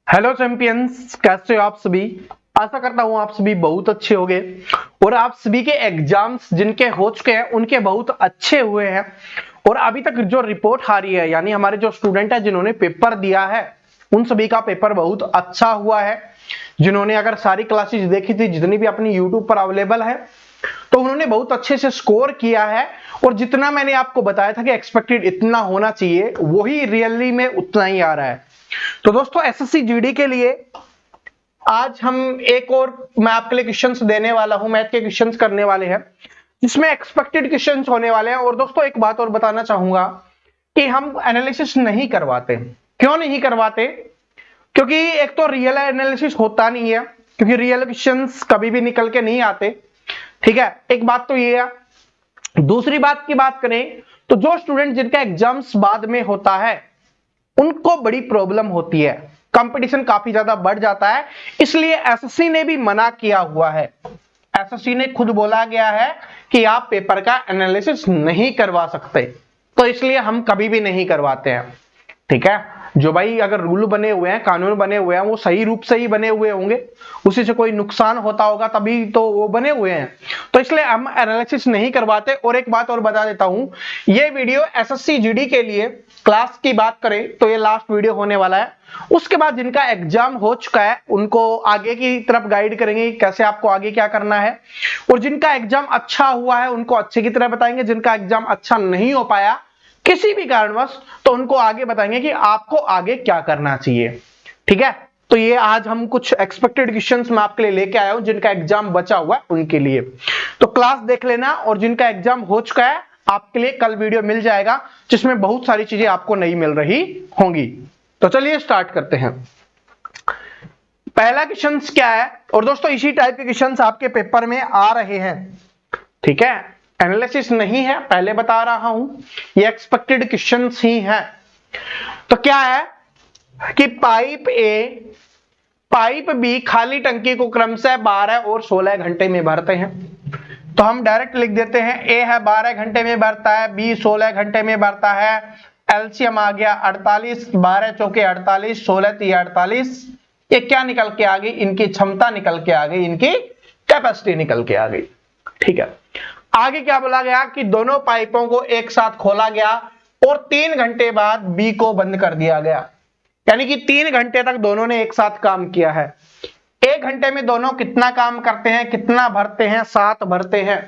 Hello champions, कैसे हो आप सभी। आशा करता हूं आप सभी बहुत अच्छे होंगे और आप सभी के एग्जाम्स जिनके हो चुके हैं उनके बहुत अच्छे हुए हैं। और अभी तक जो रिपोर्ट आ रही है, यानी हमारे जो स्टूडेंट है जिन्होंने पेपर दिया है उन सभी का पेपर बहुत अच्छा हुआ है। जिन्होंने अगर सारी क्लासेस देखी थी जितनी भी अपनी यूट्यूब पर अवेलेबल है तो उन्होंने बहुत अच्छे से स्कोर किया है। और जितना मैंने आपको बताया था कि एक्सपेक्टेड इतना होना चाहिए वही रियली में उतना ही आ रहा है। तो दोस्तों एसएससी जीडी के लिए आज हम एक और मैं आपके लिए क्वेश्चंस देने वाला हूं, मैथ के क्वेश्चंस करने वाले हैं जिसमें एक्सपेक्टेड क्वेश्चंस होने वाले हैं। और दोस्तों एक बात और बताना चाहूंगा कि हम एनालिसिस नहीं करवाते। क्यों नहीं करवाते? क्योंकि एक तो रियल एनालिसिस होता नहीं है, क्योंकि रियल क्वेश्चंस कभी भी निकल के नहीं आते। ठीक है, एक बात तो ये है। दूसरी बात की बात करें तो जो स्टूडेंट जिनका एग्जाम्स बाद में होता है उनको बड़ी प्रॉब्लम होती है, कंपटीशन काफी ज्यादा बढ़ जाता है। इसलिए एसएससी ने भी मना किया हुआ है। एसएससी ने खुद बोला गया है कि आप पेपर का एनालिसिस नहीं करवा सकते, तो इसलिए हम कभी भी नहीं करवाते हैं। ठीक है, जो भाई अगर रूल बने हुए हैं, कानून बने हुए हैं, वो सही रूप से ही बने हुए होंगे, उसी से कोई नुकसान होता होगा तभी तो वो बने हुए हैं। तो इसलिए हम एनालिसिस नहीं करवाते। और एक बात और बता देता हूं, ये वीडियो एसएससी जीडी के लिए क्लास की बात करें तो ये लास्ट वीडियो होने वाला है। उसके बाद जिनका एग्जाम हो चुका है उनको आगे की तरफ गाइड करेंगे कैसे आपको आगे क्या करना है। और जिनका एग्जाम अच्छा हुआ है उनको अच्छे की तरह बताएंगे। जिनका एग्जाम अच्छा नहीं हो पाया किसी भी कारणवश तो उनको आगे बताएंगे कि आपको आगे क्या करना चाहिए। ठीक है, तो ये आज हम कुछ एक्सपेक्टेड क्वेश्चंस मैं आपके लिए लेके आया हूं जिनका एग्जाम बचा हुआ है उनके लिए। तो क्लास देख लेना, और जिनका एग्जाम हो चुका है आपके लिए कल वीडियो मिल जाएगा जिसमें बहुत सारी चीजें आपको नहीं मिल रही होंगी। तो चलिए स्टार्ट करते हैं। पहला क्वेश्चन क्या है, और दोस्तों इसी टाइप के क्वेश्चंस आपके पेपर में आ रहे हैं। ठीक है, एनालिसिस नहीं है, पहले बता रहा हूं, ये एक्सपेक्टेड क्वेश्चंस ही हैं। तो क्या है कि पाइप ए पाइप बी खाली टंकी को क्रमशः 12 और 16 घंटे में भरते हैं। तो हम डायरेक्ट लिख देते हैं, ए है 12 घंटे में भरता है, बी 16 घंटे में भरता है। एलसीएम आ गया 48, 12 चौके 48, 16 3 48। ये क्या निकल के आ गई? इनकी क्षमता निकल के आ गई, इनकी कैपेसिटी निकल के आ गई। ठीक है, आगे क्या बोला गया कि दोनों पाइपों को एक साथ खोला गया और 3 घंटे बाद बी को बंद कर दिया गया। यानी कि 3 घंटे तक दोनों ने एक साथ काम किया है। 1 घंटे में दोनों कितना काम करते हैं, कितना भरते हैं? 7 भरते हैं।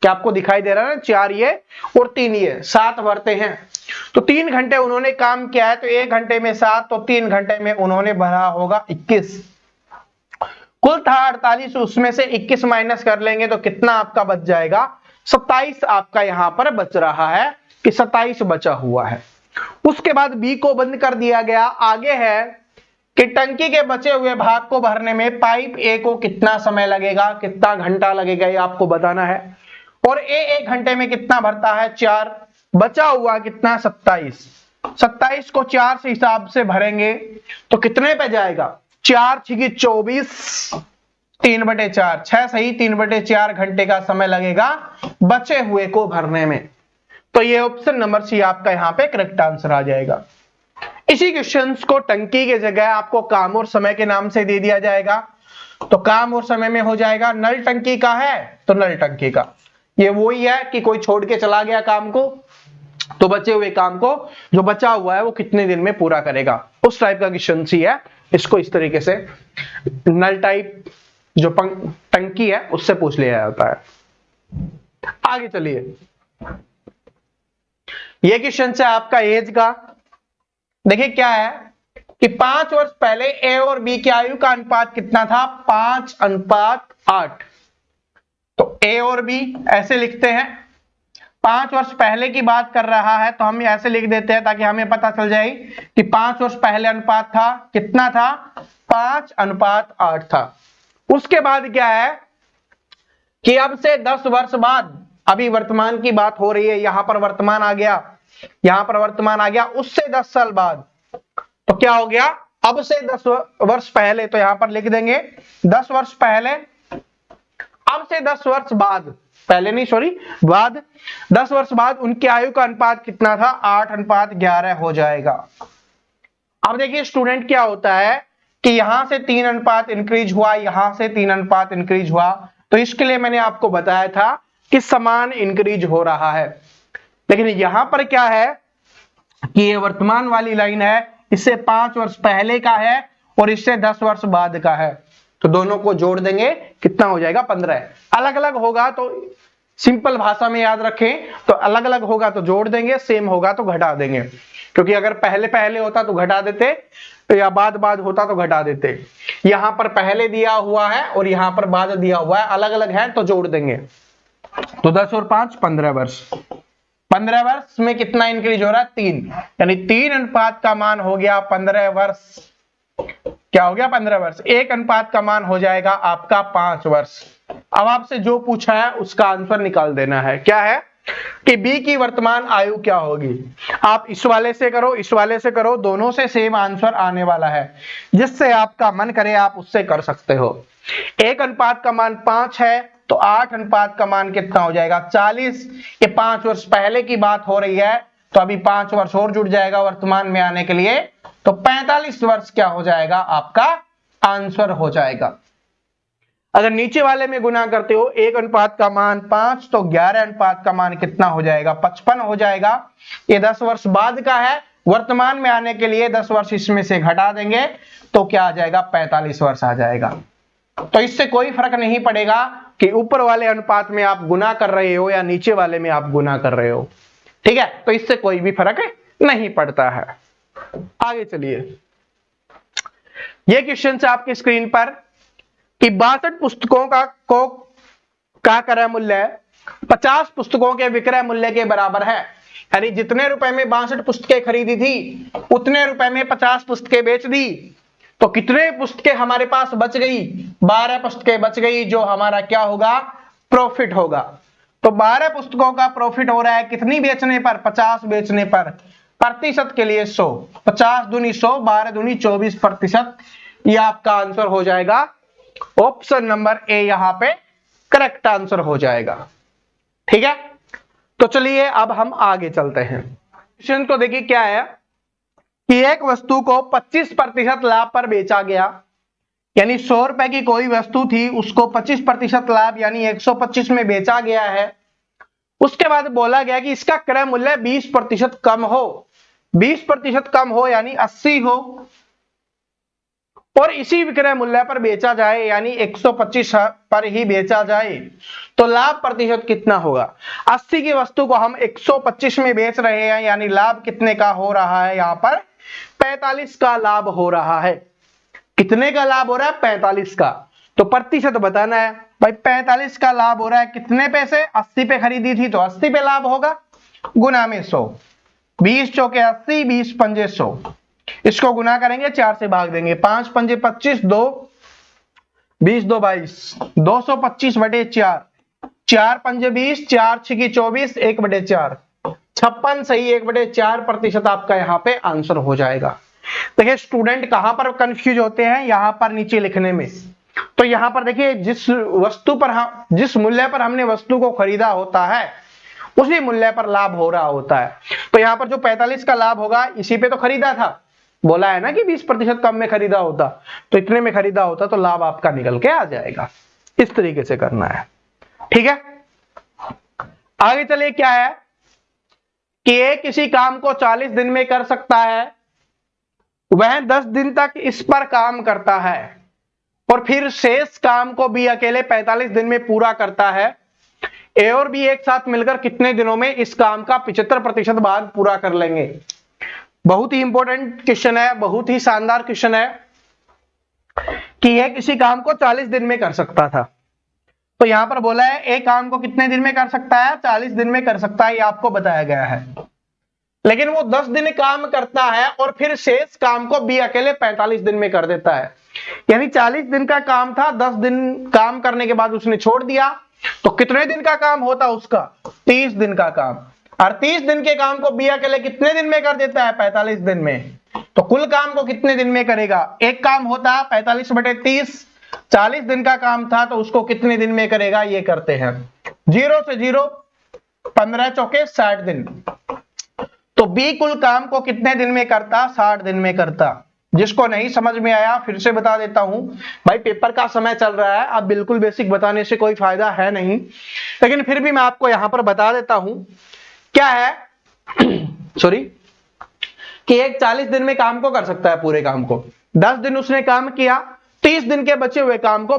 क्या आपको दिखाई दे रहा है ना, 4 ये और 3 ये, 7 भरते हैं। तो 3 घंटे उन्होंने काम किया है, तो 1 घंटे में 7, तो 3 घंटे में उन्होंने भरा होगा 21। कुल था 48, उसमें से 21 माइनस कर लेंगे तो कितना आपका बच जाएगा? 27 आपका यहां पर बच रहा है कि 27 बचा हुआ है। उसके बाद बी को बंद कर दिया गया। आगे है कि टंकी के बचे हुए भाग को भरने में पाइप ए को कितना समय लगेगा, कितना घंटा लगेगा, ये आपको बताना है। और ए 1 घंटे में कितना भरता है? 4। बचा हुआ कितना? 27। 27 को 4 से हिसाब से भरेंगे तो कितने पे जाएगा? 4 छिकी 24, 3/4, 6 सही 3/4 घंटे का समय लगेगा बचे हुए को भरने में। तो ये ऑप्शन नंबर सी आपका यहां पे करेक्ट आंसर आ जाएगा। इसी क्वेश्चंस को टंकी के जगह आपको काम और समय के नाम से दे दिया जाएगा। तो काम और समय में हो जाएगा, नल टंकी का है तो नल टंकी का। ये वही है कि कोई छोड़ के चला गया काम को, तो बचे हुए काम को जो बचा हुआ है वो कितने दिन में पूरा करेगा, उस टाइप का क्वेश्चन ही है। इसको इस तरीके से नल टाइप जो टंकी है उससे पूछ लिया जाता है। आगे चलिए, ये क्वेश्चन है आपका एज का। देखिए क्या है कि 5 वर्ष पहले ए और बी की आयु का अनुपात कितना था? 5:8। तो ए और बी ऐसे लिखते हैं। 5 वर्ष पहले की बात कर रहा है तो हम ऐसे लिख देते हैं ताकि हमें पता चल जाए कि 5 वर्ष पहले अनुपात था कितना था? 5:8 था। उसके बाद क्या है कि अब से 10 वर्ष बाद, अभी वर्तमान की बात हो रही है, यहां पर वर्तमान आ गया, यहां पर वर्तमान आ गया, उससे 10 साल बाद तो क्या हो गया? अब से 10 वर्ष पहले, तो यहां पर लिख देंगे 10 वर्ष पहले। अब से 10 वर्ष बाद, पहले नहीं सॉरी बाद, 10 वर्ष बाद उनकी आयु का अनुपात कितना था? 8:11 हो जाएगा। अब देखिए स्टूडेंट क्या होता है कि यहां से 3 अनुपात इंक्रीज हुआ, यहां से 3 अनुपात इंक्रीज हुआ, तो इसके लिए मैंने आपको बताया था कि समान इंक्रीज हो रहा है। लेकिन यहां पर क्या है कि ये वर्तमान वाली लाइन है, इससे 5 वर्ष पहले का है और इससे 10 वर्ष बाद का है, तो दोनों को जोड़ देंगे, कितना हो जाएगा 15। अलग अलग होगा तो सिंपल भाषा में याद रखें, तो अलग अलग होगा तो जोड़ देंगे, सेम होगा तो घटा देंगे, क्योंकि अगर पहले पहले होता तो घटा देते, तो या बाद बाद होता तो घटा देते। यहां पर पहले दिया हुआ है और यहां पर बाद दिया हुआ है, अलग अलग है तो जोड़ देंगे। तो 10 और 5 15 वर्ष। 15 वर्ष में कितना इंक्रीज हो रहा है 3, यानी 3 अनुपात का मान हो गया 15 वर्ष। क्या हो गया 15 वर्ष। 1 अनुपात का मान हो जाएगा आपका 5 वर्ष। अब आपसे जो पूछा है उसका आंसर निकाल देना है। क्या है कि बी की वर्तमान आयु क्या होगी। आप इस वाले से करो, इस वाले से करो, दोनों से सेम आंसर आने वाला है, जिससे आपका मन करे आप उससे कर सकते हो। 1 अनुपात का मान 5 है तो 8 अनुपात का मान कितना हो जाएगा 40। ये 5 वर्ष पहले की बात हो रही है, तो अभी 5 वर्ष और जुड़ जाएगा वर्तमान में आने के लिए, तो 45 वर्ष क्या हो जाएगा आपका आंसर हो जाएगा। अगर नीचे वाले में गुना करते हो 1 अनुपात का मान 5, तो 11 अनुपात का मान कितना हो जाएगा 55 हो जाएगा। ये 10 वर्ष बाद का है, वर्तमान में आने के लिए 10 वर्ष इसमें से घटा देंगे तो क्या आ जाएगा 45 वर्ष आ जाएगा। तो इससे कोई फर्क नहीं पड़ेगा कि ऊपर वाले अनुपात में आप गुना कर रहे हो या नीचे वाले में आप गुना कर रहे हो, ठीक है, तो इससे कोई भी फर्क नहीं पड़ता है। आगे चलिए, ये क्वेश्चन है आपकी स्क्रीन पर कि 62 पुस्तकों का क्रय मूल्य 50 पुस्तकों के विक्रय मूल्य के बराबर है। यानी जितने रुपए में 62 पुस्तकें खरीदी थी उतने रुपए में 50 पुस्तकें बेच दी, तो कितने पुस्तकें हमारे पास बच गई 12 पुस्तकें बच गई, जो हमारा क्या होगा प्रॉफिट होगा। तो 12 पुस्तकों का प्रॉफिट हो रहा है कितनी बेचने पर 50 बेचने पर, प्रतिशत के लिए 100, 50 दूनी 100, 12 दूनी 24%। ये आपका आंसर हो जाएगा ऑप्शन नंबर ए, यहां पे करेक्ट आंसर हो जाएगा। ठीक है, तो चलिए अब हम आगे चलते हैं। क्वेश्चन तो देखिए क्या है कि एक वस्तु को 25% लाभ पर बेचा गया, यानी 100 रुपए की कोई वस्तु थी उसको 25% लाभ यानी 125 में बेचा गया है। उसके बाद बोला गया कि इसका क्रय मूल्य 20% कम हो, 20% कम हो यानी 80 हो, और इसी विक्रय मूल्य पर बेचा जाए यानी 125 पर ही बेचा जाए, तो लाभ प्रतिशत कितना होगा। 80 की वस्तु को हम 125 में बेच रहे हैं, यानी लाभ कितने का हो रहा है, यहां पर 45 का लाभ हो रहा है। कितने का लाभ हो रहा है 45 का, तो प्रतिशत बताना है भाई। 45 का लाभ हो रहा है कितने पैसे, 80 पे खरीदी थी तो 80 पे लाभ होगा, गुना में 100, 20 चौके 80, 20 पंजे 100, इसको गुना करेंगे 4 से भाग देंगे, 5 पंजे 25, 2 20 2 22, 225 बटे 4, 4 पंजे 20, 4 छिकी 24, 1 बटे 4, 56 सही 1 बटे 4% आपका यहाँ पे आंसर हो जाएगा। देखिए स्टूडेंट कहां पर कंफ्यूज होते हैं, यहां पर नीचे लिखने में। तो यहां पर देखिए जिस मूल्य पर हमने वस्तु को खरीदा होता है उसी मूल्य पर लाभ हो रहा होता है। तो यहां पर जो 45 का लाभ होगा इसी पे तो खरीदा था, बोला है ना कि 20% कम में खरीदा होता, तो इतने में खरीदा होता तो लाभ आपका निकल के आ जाएगा। इस तरीके से करना है, ठीक है। आगे चलिए क्या है कि एक किसी काम को 40 दिन में कर सकता है, वह 10 दिन तक इस पर काम करता है और फिर शेष काम को भी अकेले 45 दिन में पूरा करता है। ए और बी एक साथ मिलकर कितने दिनों में इस काम का 75% भाग पूरा कर लेंगे। बहुत ही इंपॉर्टेंट क्वेश्चन है, बहुत ही शानदार क्वेश्चन है कि यह किसी काम को 40 दिन में कर सकता था। तो यहां पर बोला है एक काम को कितने दिन में कर सकता है, 40 दिन में कर सकता है, ये आपको बताया गया है। लेकिन वो 10 दिन काम करता है और फिर शेष काम को बी अकेले 45 दिन में कर देता है। यानी 40 दिन का काम था, 10 दिन काम करने के बाद उसने छोड़ दिया, तो कितने दिन का काम होता उसका 30 दिन का काम, और 30 दिन के काम को बी अकेले कितने दिन में कर देता है 45 दिन में। तो कुल काम को कितने दिन में करेगा, एक काम होता 45 बटे 30, 40 दिन का काम था तो उसको कितने दिन में करेगा, ये करते हैं 0 से 0, 15 चौके 60 दिन। तो बी कुल काम को कितने दिन में करता, 60 दिन में करता। जिसको नहीं समझ में आया फिर से बता देता हूं, भाई पेपर का समय चल रहा है, अब बिल्कुल बेसिक बताने से कोई फायदा है नहीं, लेकिन फिर भी मैं आपको यहां पर बता देता हूं क्या है सॉरी, कि एक 40 दिन में काम को कर सकता है, पूरे काम को 10 दिन उसने काम किया, 30 दिन के बचे हुए काम को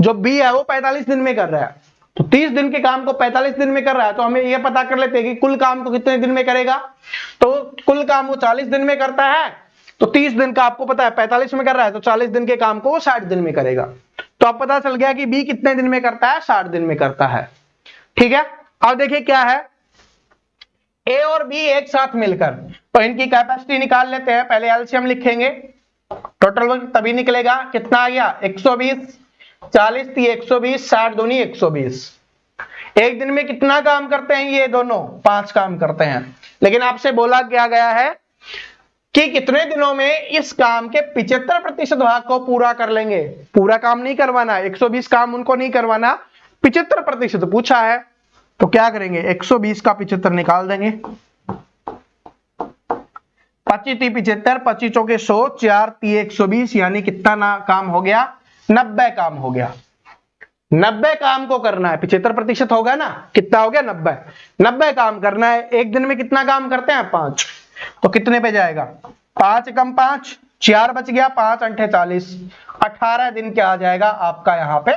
जो बी है वो 45 दिन में कर रहा है, तो 30 दिन के काम को 45 दिन में कर रहा है, तो हमें यह पता कर लेते हैं कि कुल काम को कितने दिन में करेगा। तो कुल काम वो 40 दिन में करता है, तो 30 दिन का आपको पता है 45 में कर रहा है, तो 40 दिन के काम को वो 60 दिन में करेगा। तो अब पता चल गया कि बी कितने दिन में करता है, 60 दिन में करता है। ठीक है, अब देखिए क्या है, ए और बी एक साथ मिलकर, तो इनकी कैपेसिटी निकाल लेते हैं। पहले एलसीएम लिखेंगे, टोटल वर्क तभी निकलेगा, कितना आ गया 120, 40 थी 120, 60 दूनी 120। एक दिन में कितना काम करते हैं ये दोनों, 5 काम करते हैं। लेकिन आपसे बोला क्या गया है कि कितने दिनों में इस काम के 75% भाग को पूरा कर लेंगे। पूरा काम नहीं करवाना, 120 काम उनको नहीं करवाना, 75% पूछा है। तो क्या करेंगे, 120 का 75 निकाल देंगे, 25 × 75, 25 चौके 100, 4 × 120, यानी कितना ना काम हो गया, 90 काम हो गया। 90 काम को करना है, 75% होगा ना, कितना हो गया 90, 90 काम करना है। एक दिन में कितना काम करते हैं 5, तो कितने पे जाएगा, 5 × 5, 4 बच गया, 5 × 8 40, 18 दिन क्या आ जाएगा आपका, यहां पे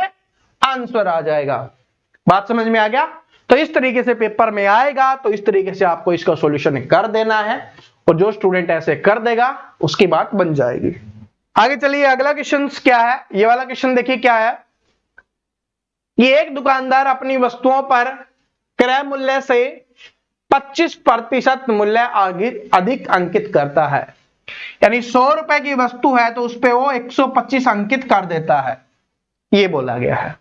आंसर आ जाएगा। बात समझ में आ गया। तो इस तरीके से पेपर में आएगा, तो इस तरीके से आपको इसका सॉल्यूशन कर देना है, और जो स्टूडेंट ऐसे कर देगा उसकी बात बन जाएगी। आगे चलिए, अगला क्वेश्चन क्या है, ये वाला क्वेश्चन देखिए क्या है, ये एक दुकानदार अपनी वस्तुओं पर क्रय मूल्य से 25% मूल्य अधिक अंकित करता है, यानी 100 रुपए की वस्तु है तो उस पे वो 125 अंकित कर देता है, ये बोला गया है।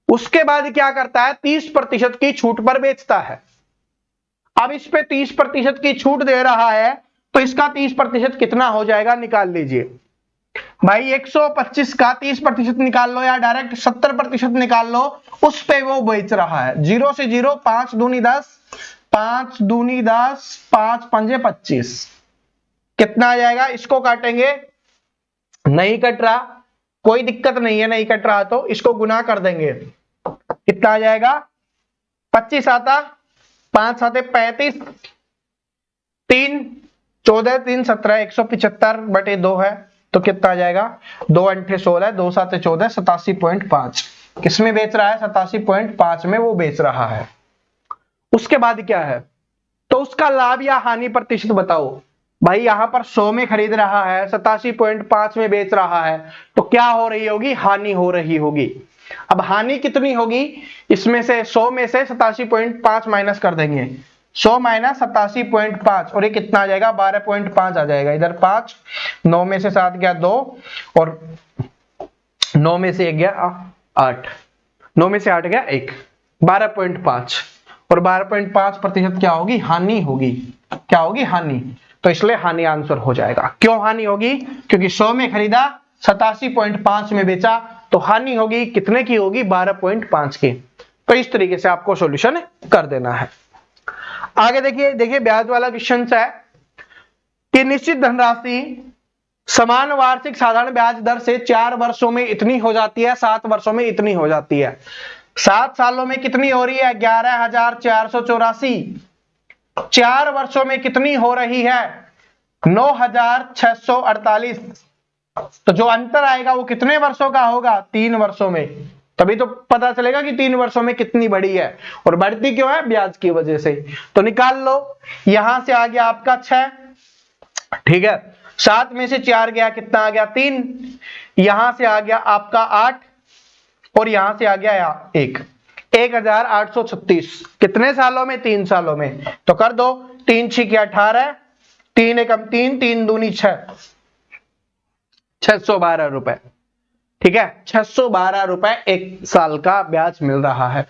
उसके बाद क्या करता है, 30% की छूट पर बेचता है। अब इस पे 30% की छूट दे रहा है, तो इसका 30% कितना हो जाएगा, निकाल लीजिए भाई। 125 का 30% निकाल लो, या डायरेक्ट 70% निकाल लो, उस पे वो बेच रहा है। 0 से 0, 5 दूनी 10, 5 दूनी 10, 5 पंजे 25, कितना आ जाएगा, इसको काटेंगे, नहीं कट रहा, कोई दिक्कत नहीं है, नहीं कट रहा तो इसको गुना कर देंगे, कितना आ जाएगा, 25 आता, 5 आते 35, 3 14, 3 17, 175/2 है, तो कितना आ जाएगा, 2 × 8 16, 2 7 14, 87.5। किसमें बेच रहा है, 87.5 में वो बेच रहा है। उसके बाद क्या है, तो उसका लाभ या हानि प्रतिशत बताओ। भाई यहां पर 100 में खरीद रहा है, 87.5 में बेच रहा है, तो क्या हो रही होगी, हानि हो रही होगी। अब हानि कितनी होगी, इसमें से 100 में से 87.5 माइनस कर देंगे, 100 माइनस 87.5, और ये कितना आ जाएगा, 12.5 आ जाएगा। इधर 5, 9 में से 7 गया 2, और 9 में से 1 गया 8, 9 में से 8 गया 1, 12.5, और 12.5% क्या होगी, हानि होगी। क्या होगी, हानि। तो इसलिए हानि आंसर हो जाएगा। क्यों हानि होगी, क्योंकि 100 में खरीदा, 87.5 में बेचा, तो हानि होगी कितने की होगी, 12.5 की। तो इस तरीके से आपको सॉल्यूशन कर देना है। आगे देखिए ब्याज वाला क्वेश्चन है कि निश्चित धनराशि समान वार्षिक साधारण ब्याज दर से 4 वर्षों में इतनी हो जाती है, 7 वर्षों में इतनी हो जाती है। 7 सालों में कितनी हो रही है, 11,484। 4 वर्षों में कितनी हो रही है, 9,648। तो जो अंतर आएगा वो कितने वर्षों का होगा, 3 वर्षों में। तभी तो पता चलेगा कि 3 वर्षों में कितनी बढ़ी है, और बढ़ती क्यों है, ब्याज की वजह से। तो निकाल लो, यहां से आ गया आपका 6, ठीक है, 7 में से 4 गया, कितना आ गया 3, यहां से आ गया आपका 8, और यहां से आ गया 1, 1,836। कितने सालों में, 3 सालों में। तो कर दो, 3 6 18, 3 1 3, 3 दूनी 6, 612 रुपए। ठीक है, 612 रुपए 1 साल का ब्याज मिल रहा है।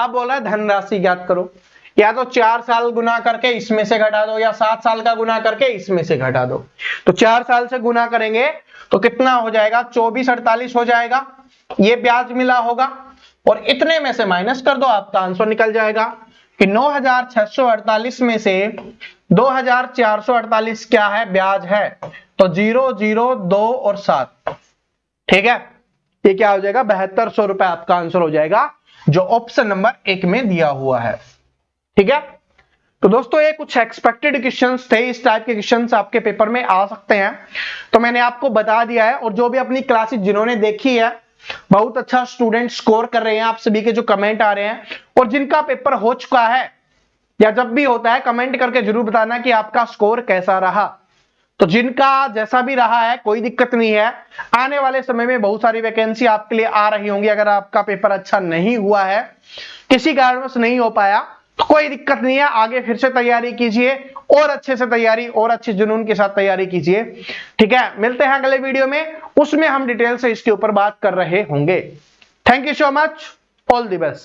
अब बोला धनराशि ज्ञात करो, या तो 4 साल गुना करके इसमें से घटा दो, या 7 साल का गुना करके इसमें से घटा दो। तो 4 साल से गुना करेंगे तो कितना हो जाएगा, 2448 हो जाएगा, ये ब्याज मिला होगा, और इतने में से माइनस कर दो, आपका आंसर निकल जाएगा कि 9,648 में से 2,448 क्या है, ब्याज है। तो 0, 0, 2 और 7, ठीक है, ये क्या हो जाएगा 7200 रुपए आपका आंसर हो जाएगा जो ऑप्शन नंबर 1 में दिया हुआ है। ठीक है, तो दोस्तों ये कुछ एक्सपेक्टेड क्वेश्चंस थे, इस टाइप के क्वेश्चंस आपके पेपर में आ सकते हैं, तो मैंने आपको बता दिया है। और जो भी अपनी क्लासेस जिन्होंने देखी है, बहुत अच्छा स्टूडेंट स्कोर कर रहे हैं, आप सभी के जो कमेंट आ रहे हैं, और जिनका पेपर हो चुका है या जब भी होता है कमेंट करके जरूर बताना कि आपका स्कोर कैसा रहा। तो जिनका जैसा भी रहा है कोई दिक्कत नहीं है, आने वाले समय में बहुत सारी वैकेंसी आपके लिए आ रही होंगी। अगर आपका पेपर अच्छा नहीं हुआ है, किसी कारणवश नहीं हो पाया, तो कोई दिक्कत नहीं है, आगे फिर से तैयारी कीजिए और अच्छे से तैयारी और अच्छे जुनून के साथ तैयारी कीजिए। ठीक है, मिलते हैं अगले वीडियो में, उसमें हम डिटेल से इसके ऊपर बात कर रहे होंगे। Thank you so much, all the best.